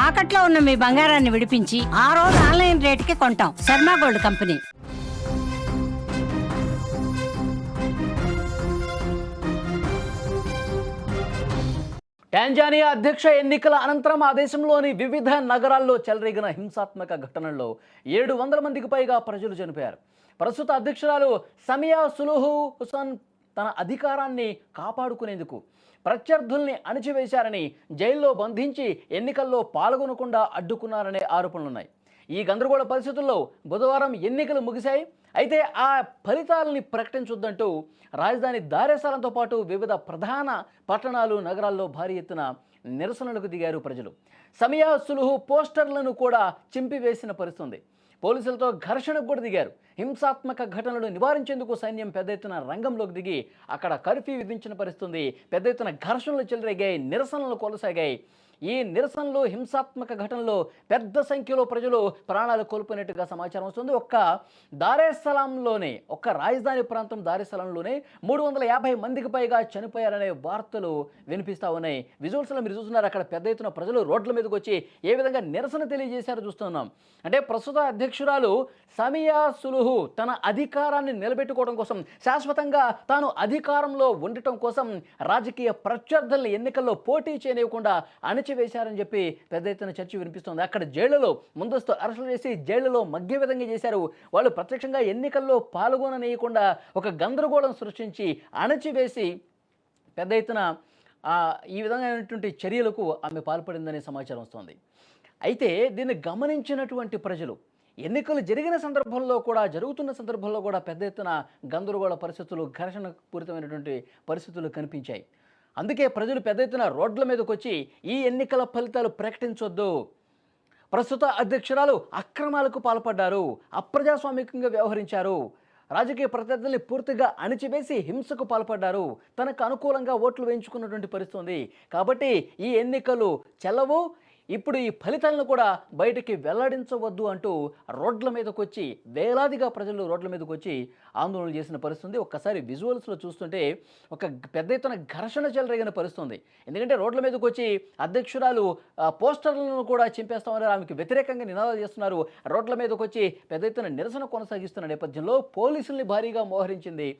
తాకట్లో ఉన్న మీ బంగారాన్ని విడిపించి ఆ రోజు ఆన్లైన్ రేటుకి కొంటాం. Sharma gold company. టాంజానియా అధ్యక్ష ఎన్నికల అనంతరం ఆ దేశంలోని వివిధ నగరాల్లో చెలరేగిన హింసాత్మక ఘటనల్లో 700 మందికి పైగా ప్రజలు చనిపోయారు. ప్రస్తుత అధ్యక్షురాలు సమియా సులుహు హుసన్ తన అధికారాన్ని కాపాడుకునేందుకు ప్రత్యర్థుల్ని అణిచివేశారని, జైల్లో బంధించి ఎన్నికల్లో పాల్గొనకుండా అడ్డుకున్నారనే ఆరోపణలున్నాయి. ఈ గందరగోళ పరిస్థితుల్లో బుధవారం ఎన్నికలు ముగిశాయి. అయితే ఆ ఫలితాలని ప్రకటించొద్దంటూ రాజధాని దారెసలంతో పాటు వివిధ ప్రధాన పట్టణాలు, నగరాల్లో భారీ ఎత్తున నిరసనలకు దిగారు ప్రజలు. సమియా సులుహు పోస్టర్లను కూడా చింపివేసిన పరిస్థితి. పోలీసులతో ఘర్షణకు కూడా దిగారు. హింసాత్మక ఘటనలు నివారించేందుకు సైన్యం పెద్ద ఎత్తున రంగంలోకి దిగి అక్కడ కర్ఫ్యూ విధించిన పరిస్థితి. పెద్ద ఎత్తున ఘర్షణలు చెలరేగాయి, నిరసనలు కొనసాగాయి. ఈ నిరసనలు, హింసాత్మక ఘటనలో పెద్ద సంఖ్యలో ప్రజలు ప్రాణాలు కోల్పోయినట్టుగా సమాచారం వస్తుంది. ఒక్క రాజధాని ప్రాంతం దారెసలాంలోనే 350 మందికి పైగా చనిపోయారనే వార్తలు వినిపిస్తూ ఉన్నాయి. విజువల్స్లో మీరు చూస్తున్నారు, అక్కడ పెద్ద ఎత్తున ప్రజలు రోడ్ల మీదకి వచ్చి ఏ విధంగా నిరసన తెలియజేశారో చూస్తున్నాం. అంటే ప్రస్తుత అధ్యక్షురాలు సమియా సులుహు తన అధికారాన్ని నిలబెట్టుకోవడం కోసం, శాశ్వతంగా తాను అధికారంలో ఉండటం కోసం రాజకీయ ప్రత్యర్థుల్ని ఎన్నికల్లో పోటీ చేయనివ్వకుండా అణచివేశారని చెప్పి పెద్ద ఎత్తున చర్చ వినిపిస్తోంది. అక్కడ జైళ్లలో ముందస్తు అరెస్టులు చేసి జైళ్లలో మగ్గే విధంగా చేశారు. వాళ్ళు ప్రత్యక్షంగా ఎన్నికల్లో పాల్గొననీయకుండా ఒక గందరగోళం సృష్టించి అణచివేసి పెద్ద ఎత్తున ఈ విధమైనటువంటి చర్యలకు ఆమె పాల్పడిందనే సమాచారం వస్తోంది. అయితే దీన్ని గమనించినటువంటి ప్రజలు ఎన్నికలు జరిగిన సందర్భంలో కూడా, జరుగుతున్న సందర్భంలో కూడా పెద్ద ఎత్తున గందరగోళ పరిస్థితులు, ఘర్షణ పూరితమైనటువంటి పరిస్థితులు కనిపించాయి. అందుకే ప్రజలు పెద్ద ఎత్తున రోడ్ల మీదకి వచ్చి ఈ ఎన్నికల ఫలితాలు ప్రకటించొద్దు, ప్రస్తుత అధ్యక్షురాలు అక్రమాలకు పాల్పడ్డారు, అప్రజాస్వామికంగా వ్యవహరించారు, రాజకీయ ప్రత్యర్థుల్ని పూర్తిగా అణిచివేసి హింసకు పాల్పడ్డారు, తనకు అనుకూలంగా ఓట్లు వేయించుకున్నటువంటి పరిస్థితి ఉంది, కాబట్టి ఈ ఎన్నికలు చెల్లవు, ఇప్పుడు ఈ ఫలితాలను కూడా బయటికి వెల్లడించవద్దు అంటూ రోడ్ల మీదకి వచ్చి వేలాదిగా ప్రజలు రోడ్ల మీదకి వచ్చి ఆందోళన చేసిన పరిస్థితి. ఒక్కసారి విజువల్స్లో చూస్తుంటే ఒక పెద్ద ఎత్తున ఘర్షణ చెలరేగిన పరిస్థితి. ఎందుకంటే రోడ్ల మీదకి వచ్చి అధ్యక్షురాలు పోస్టర్లను కూడా చింపేస్తామని ఆమెకు వ్యతిరేకంగా నినాదాలు చేస్తున్నారు. రోడ్ల మీదకి వచ్చి పెద్ద ఎత్తున నిరసన కొనసాగిస్తున్న నేపథ్యంలో పోలీసుల్ని భారీగా మోహరించింది.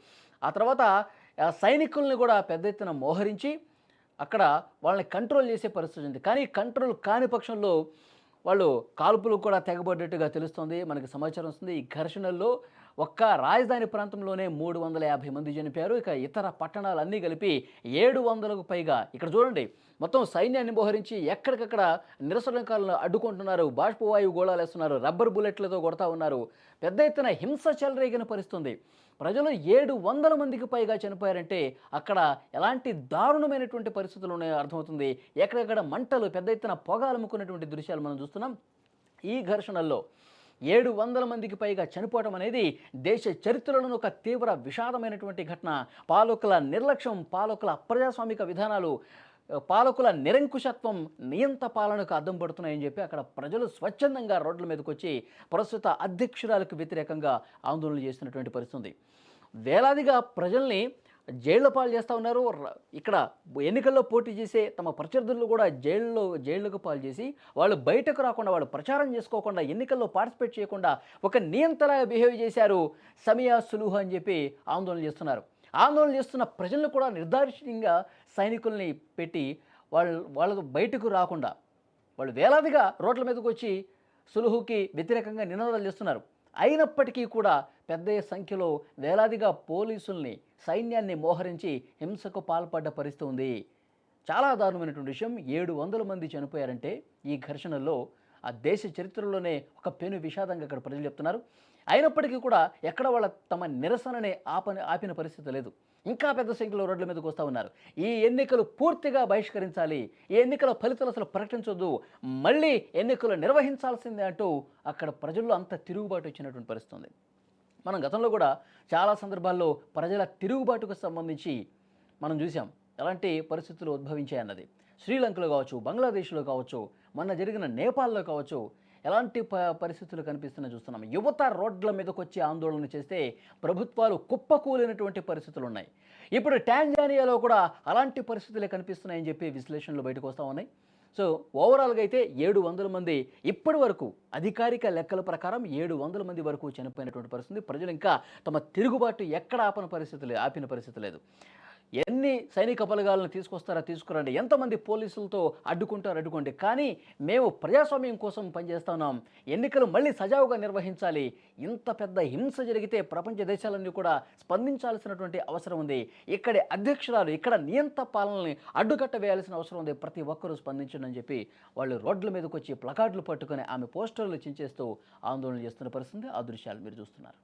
ఆ తర్వాత సైనికుల్ని కూడా పెద్ద ఎత్తున మోహరించి అక్కడ వాళ్ళని కంట్రోల్ చేసే పరిస్థితి ఉంది. కానీ కంట్రోల్ కాని పక్షంలో వాళ్ళు కాల్పులు కూడా తెగబడ్డట్టుగా తెలుస్తుంది, మనకి సమాచారం వస్తుంది. ఈ ఘర్షణల్లో ఒక్క రాజధాని ప్రాంతంలోనే 350 మంది చనిపోయారు. ఇక ఇతర పట్టణాలన్నీ కలిపి 700కు పైగా. ఇక్కడ చూడండి, మొత్తం సైన్యాన్ని మోహరించి ఎక్కడికక్కడ నిరసనకారులను అడ్డుకుంటున్నారు, బాష్పవాయువు గోళాలు వేస్తున్నారు, రబ్బర్ బుల్లెట్లతో కొడతా ఉన్నారు. పెద్ద ఎత్తున హింస చెలరేగిన పరిస్థితుంది. ప్రజలు 700 మందికి పైగా చనిపోయారంటే అక్కడ ఎలాంటి దారుణమైనటువంటి పరిస్థితులు ఉన్నాయో అర్థమవుతుంది. ఎక్కడెక్కడ మంటలు, పెద్ద ఎత్తున పొగ అలుముకున్నటువంటి దృశ్యాలు మనం చూస్తున్నాం. ఈ ఘర్షణల్లో 700 మందికి పైగా చనిపోవడం అనేది దేశ చరిత్రలోని ఒక తీవ్ర విషాదమైనటువంటి ఘటన. పాలకుల నిర్లక్ష్యం, పాలకుల అప్రజాస్వామిక విధానాలు, పాలకుల నిరంకుశత్వం, నియంత పాలనకు అద్దం పడుతున్నాయని చెప్పి అక్కడ ప్రజలు స్వచ్ఛందంగా రోడ్ల మీదకి వచ్చి ప్రస్తుత అధ్యక్షురాలకు వ్యతిరేకంగా ఆందోళన చేస్తున్నటువంటి పరిస్థితి. వేలాదిగా ప్రజల్ని జైళ్ల పాలు చేస్తూ ఉన్నారు. ఇక్కడ ఎన్నికల్లో పోటీ చేసే తమ ప్రత్యర్థులను కూడా జైళ్లకు పాలు చేసి వాళ్ళు బయటకు రాకుండా, వాళ్ళు ప్రచారం చేసుకోకుండా, ఎన్నికల్లో పార్టిసిపేట్ చేయకుండా ఒక నియంతలాగా బిహేవ్ చేశారు సమియా సులుహు అని చెప్పి ఆందోళన చేస్తున్నారు. ఆందోళన చేస్తున్న ప్రజలను కూడా నిర్దాక్షిణ్యంగా సైనికుల్ని పెట్టి వాళ్ళకు బయటకు రాకుండా వాళ్ళు వేలాదిగా రోడ్ల మీదకి వచ్చి సులుహుకి వ్యతిరేకంగా నినాదాలు చేస్తున్నారు. అయినప్పటికీ కూడా పెద్ద సంఖ్యలో వేలాదిగా పోలీసుల్ని, సైన్యాన్ని మోహరించి హింసకు పాల్పడ్డ పరిస్థితి ఉంది. చాలా దారుణమైనటువంటి విషయం. 700 మంది చనిపోయారంటే ఈ ఘర్షణల్లో ఆ దేశ చరిత్రలోనే ఒక పెను విషాదంగా ఇక్కడ ప్రజలు చెప్తున్నారు. అయినప్పటికీ కూడా ఎక్కడ వాళ్ళ తమ నిరసనని ఆపిన పరిస్థితి లేదు. ఇంకా పెద్ద సంఖ్యలో రోడ్ల మీదకి వస్తూ ఉన్నారు. ఈ ఎన్నికలు పూర్తిగా బహిష్కరించాలి, ఈ ఎన్నికల ఫలితాలు అసలు ప్రకటించొద్దు, మళ్ళీ ఎన్నికలు నిర్వహించాల్సిందే అంటూ అక్కడ ప్రజల్లో అంత తిరుగుబాటు వచ్చినటువంటి పరిస్థితి. మనం గతంలో కూడా చాలా సందర్భాల్లో ప్రజల తిరుగుబాటుకు సంబంధించి మనం చూసాం ఎలాంటి పరిస్థితులు ఉద్భవించాయన్నది. శ్రీలంకలో కావచ్చు, బంగ్లాదేశ్లో కావచ్చు, మొన్న జరిగిన నేపాల్లో కావచ్చు, ఎలాంటి పరిస్థితులు కనిపిస్తున్నా చూస్తున్నాం. యువత రోడ్ల మీదకి వచ్చి ఆందోళన చేస్తే ప్రభుత్వాలు కుప్పకూలినటువంటి పరిస్థితులు ఉన్నాయి. ఇప్పుడు టాంజానియాలో కూడా అలాంటి పరిస్థితులే కనిపిస్తున్నాయని చెప్పి విశ్లేషణలు బయటకు వస్తూ ఉన్నాయి. సో ఓవరాల్గా అయితే 700 మంది ఇప్పటి వరకు అధికారిక లెక్కల ప్రకారం 700 మంది వరకు చనిపోయినటువంటి పరిస్థితి. ప్రజలు ఇంకా తమ తిరుగుబాటు ఎక్కడ ఆపిన పరిస్థితి లేదు. ఎన్ని సైనిక బలగాలను తీసుకొస్తారా తీసుకురండి, ఎంతమంది పోలీసులతో అడ్డుకోండి, కానీ మేము ప్రజాస్వామ్యం కోసం పనిచేస్తున్నాం, ఎన్నికలు మళ్ళీ సజావుగా నిర్వహించాలి. ఇంత పెద్ద హింస జరిగితే ప్రపంచ దేశాలన్నీ కూడా స్పందించాల్సినటువంటి అవసరం ఉంది. ఇక్కడి అధ్యక్షురాలు ఇక్కడ నియంత పాలనని అడ్డుకట్ట వేయాల్సిన అవసరం ఉంది. ప్రతి ఒక్కరూ స్పందించండి అని చెప్పి వాళ్ళు రోడ్ల మీదకి వచ్చి ప్లకార్డులు పట్టుకొని ఆమె పోస్టర్లు చించేస్తూ ఆందోళన చేస్తున్న పరిస్థితి. ఆ దృశ్యాలు మీరు చూస్తున్నారు.